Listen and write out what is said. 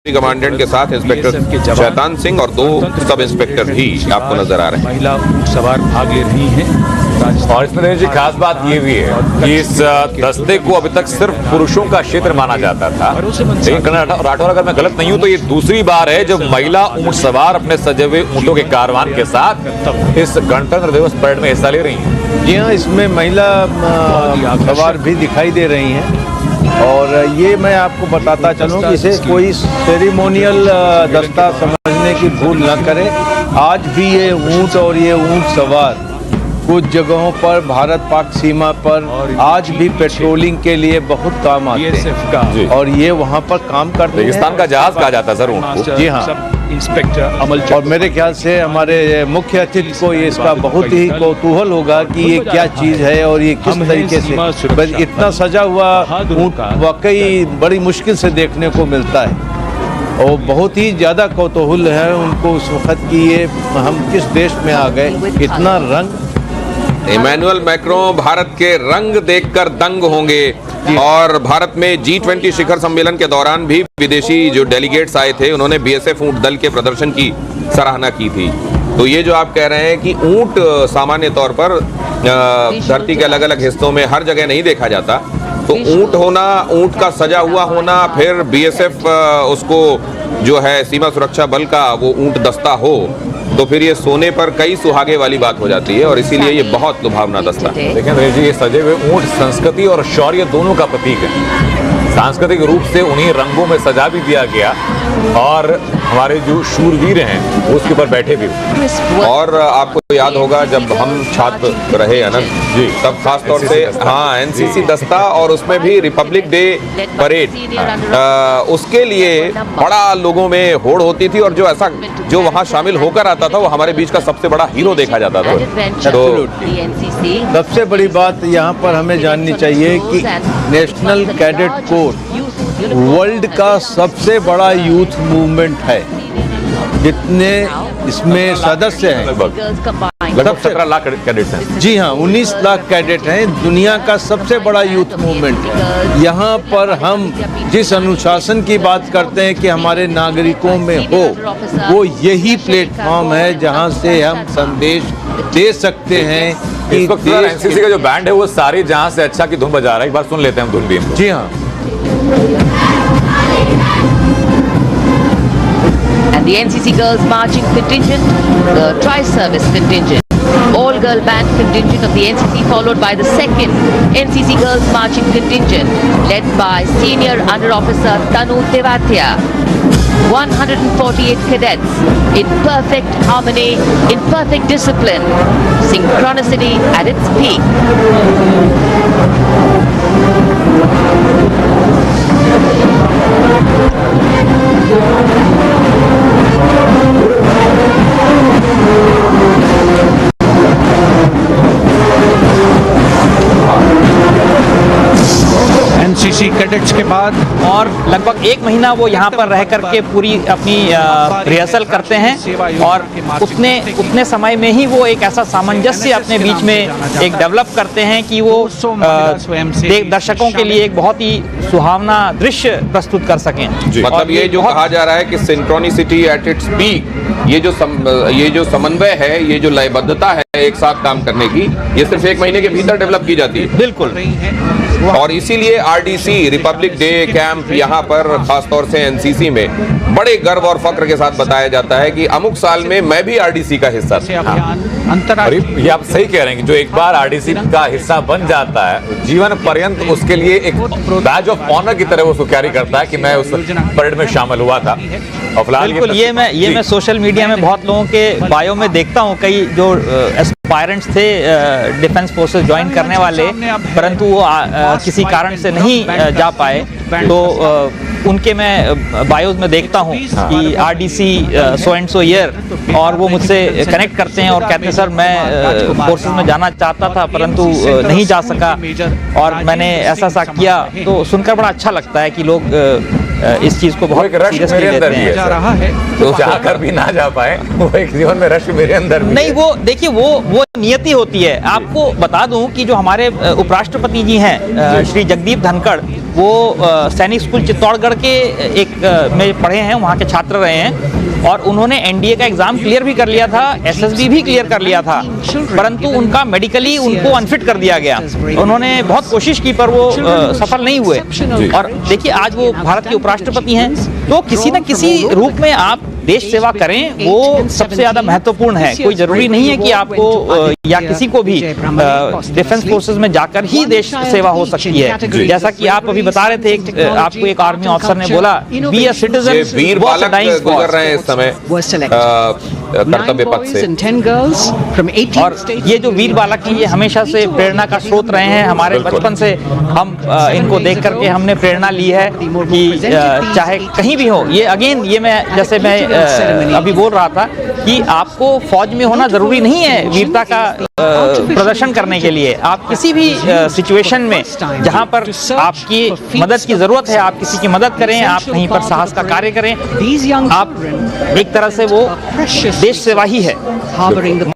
Commandant के साथ inspector Shaitan Singh और 2 सब इंस्पेक्टर भी आपको नजर आ रहे हैं। महिला सवार भाग ले रही हैं। और इसमें जी खास बात ये भी है कि इस दस्ते को अभी तक सिर्फ पुरुषों का क्षेत्र माना जाता था, लेकिन कर्नल राठौर अगर मैं गलत नहीं हूं तो ये दूसरी बार है जब महिला ऊंट सवार अपने सजे हुए ऊंटों के कारवान के साथ इस गणतंत्र दिवस परेड में हिस्सा ले रही हैं। जी हाँ, इसमें महिला सवार भी दिखाई दे रही हैं और ये मैं आपको बताता चलूं कि इसे कोई सेरेमोनियल दस्ता समझने की भूल न करें। आज भी ये ऊंट और ये ऊंट सवार कुछ जगहों पर भारत पाक सीमा पर आज भी पेट्रोलिंग के लिए बहुत काम आते हैं और ये वहाँ पर काम करते हैं। रेगिस्तान का जहाज कहा जाता है सर ऊंट को। जी हाँ, इंस्पेक्टर अमल और मेरे ख्याल से हमारे मुख्य अतिथि को ये इसका बहुत ही कौतूहल होगा कि ये क्या चीज़ है और ये किस तरीके से इतना सजा हुआ ऊंट वाकई बड़ी मुश्किल से देखने को मिलता है और बहुत ही ज़्यादा कौतूहल है उनको उस वक्त कि ये हम किस देश में आ गए, इतना रंग। इमैनुअल मैक्रों भारत के रंग देखकर दंग होंगे और भारत में G20 शिखर सम्मेलन के दौरान भी विदेशी जो डेलीगेट्स आए थे उन्होंने BSF ऊंट दल के प्रदर्शन की सराहना की थी। तो ये जो आप कह रहे हैं कि ऊंट सामान्य तौर पर धरती के अलग अलग हिस्सों में हर जगह नहीं देखा जाता, तो ऊंट होना, ऊंट का सजा हुआ होना, फिर BSF उसको जो है सीमा सुरक्षा बल का वो ऊंट दस्ता हो, तो फिर ये सोने पर कई सुहागे वाली बात हो जाती है और इसीलिए ये बहुत लुभावना दस्ता है। लेकिन जी ये सजे हुए ऊंट संस्कृति और शौर्य दोनों का प्रतीक है। सांस्कृतिक रूप से उन्हीं रंगों में सजा भी दिया गया और हमारे जो शूरवीर हैं वो उसके ऊपर बैठे भी। और आपको याद होगा जब हम छात्र रहे अनंत जी, तब खास तौर से हाँ NCC दस्ता और उसमें भी रिपब्लिक डे परेड, उसके लिए बड़ा लोगों में होड़ होती थी और जो वहाँ शामिल होकर आता था वो हमारे बीच का सबसे बड़ा हीरो देखा जाता था। तो सबसे बड़ी बात यहाँ पर हमें जाननी चाहिए कि नेशनल कैडेट कोर वर्ल्ड का सबसे बड़ा यूथ मूवमेंट है। जितने इसमें सदस्य हैं लगभग 17 लाख कैडेट्स हैं। जी हाँ, 19 लाख कैडेट हैं। दुनिया का सबसे बड़ा यूथ मूवमेंट है। यहाँ पर हम जिस अनुशासन की बात करते हैं कि हमारे नागरिकों में हो, वो यही प्लेटफॉर्म है जहाँ से हम संदेश दे सकते हैं कि NCC का जो बैंड है वो सारी जहाँ से अच्छा की धुन बजा रहा है। एक बार सुन लेते हैं हम धुन भी। जी हाँ। And the NCC Girls Marching Contingent, the Tri-Service Contingent, all-girl band contingent of the NCC, followed by the second NCC Girls Marching Contingent, led by Senior Under Officer Tanu Tewatia. 148 cadets in perfect harmony, in perfect discipline, synchronicity at its peak. NCC cadets के बाद और लगभग 1 महीना वो यहाँ पर रह करके पूरी अपनी रिहर्सल करते हैं और उतने समय में ही वो एक ऐसा सामंजस्य अपने बीच में एक डेवलप करते हैं कि वो दर्शकों के लिए एक बहुत ही सुहावना दृश्य प्रस्तुत कर सकें। मतलब ये जो कहा जा रहा है कि सिंक्रोनिसिटी एट इट्स पीक, ये जो समन्वय है, ये जो लयबद्धता है एक साथ काम करने की, ये सिर्फ 1 महीने के भीतर डेवलप की जाती है। बिल्कुल। और इसीलिए RDC रिपब्लिक डे कैंप यहाँ पर खासतौर से NCC में बड़े गर्व और फक्र के साथ बताया जाता है कि अमुक साल में मैं भी RDC का हिस्सा था। और ये आप सही कह रहे हैं कि जो एक बार RDC का हिस्सा बन जाता है जीवन पर्यंत उसके लिए एक बैज ऑफ ऑनर की तरह वो उसको कैरी करता है कि मैं उस परेड में शामिल हुआ था। और फिलहाल बिल्कुल ये मैं सोशल मीडिया में बहुत लोगों के बायो में देखता हूँ, कई जो एस्पायरेंट्स थे डिफेंस फोर्सेस ज्वाइन करने वाले, परंतु वो किसी कारण से नहीं जा पाए, तो उनके मैं बायोज में देखता हूँ कि RDC so and so year, और वो मुझसे कनेक्ट करते हैं और कहते हैं सर मैं फोर्सेस में जाना चाहता था परंतु नहीं जा सका और मैंने ऐसा किया। तो सुनकर बड़ा अच्छा लगता है कि लोग इस चीज को बहुत सीरियसली लेते हैं। जा रहा है तो चाहकर भी ना जा पाए, वो एक जीवन में रश मेरे अंदर भी नहीं, वो देखिए वो नियति होती है। आपको बता दूं कि जो हमारे उपराष्ट्रपति जी हैं श्री जगदीप धनखड़, वो सैनिक स्कूल चित्तौड़गढ़ के एक में पढ़े हैं, वहाँ के छात्र रहे हैं और उन्होंने एनडीए का एग्जाम क्लियर भी कर लिया था, एसएसबी भी क्लियर कर लिया था, परंतु उनका मेडिकली उनको अनफिट कर दिया गया। उन्होंने बहुत कोशिश की पर वो सफल नहीं हुए। और देखिए आज वो भारत के उपराष्ट्रपति हैं। तो किसी न किसी रूप में आप देश सेवा करें, वो सबसे ज्यादा महत्वपूर्ण है। कोई जरूरी नहीं है कि आपको या किसी को भी डिफेंस फोर्सेस में जाकर ही देश सेवा हो सकती है। जैसा कि आप अभी बता रहे थे, आपको एक आर्मी ऑफिसर ने बोला बी अ सिटीजन, वीर बालक गुजर रहे हैं इस समय कर्तव्य पथ से। और ये जो वीर बालक हैं ये हमेशा से प्रेरणा का स्रोत रहे हैं। हमारे बचपन से हम इनको देख करके हमने प्रेरणा ली है कि चाहे कहीं भी हो, ये अगेन ये मैं जैसे मैं अभी बोल रहा था कि आपको फौज में होना जरूरी नहीं है वीरता का प्रदर्शन करने के लिए। आप किसी भी सिचुएशन में जहां पर आपकी मदद की जरूरत है, आप किसी की मदद करें, आप कहीं पर साहस का कार्य करें। आप एक तरह से वो देश सेवा ही है।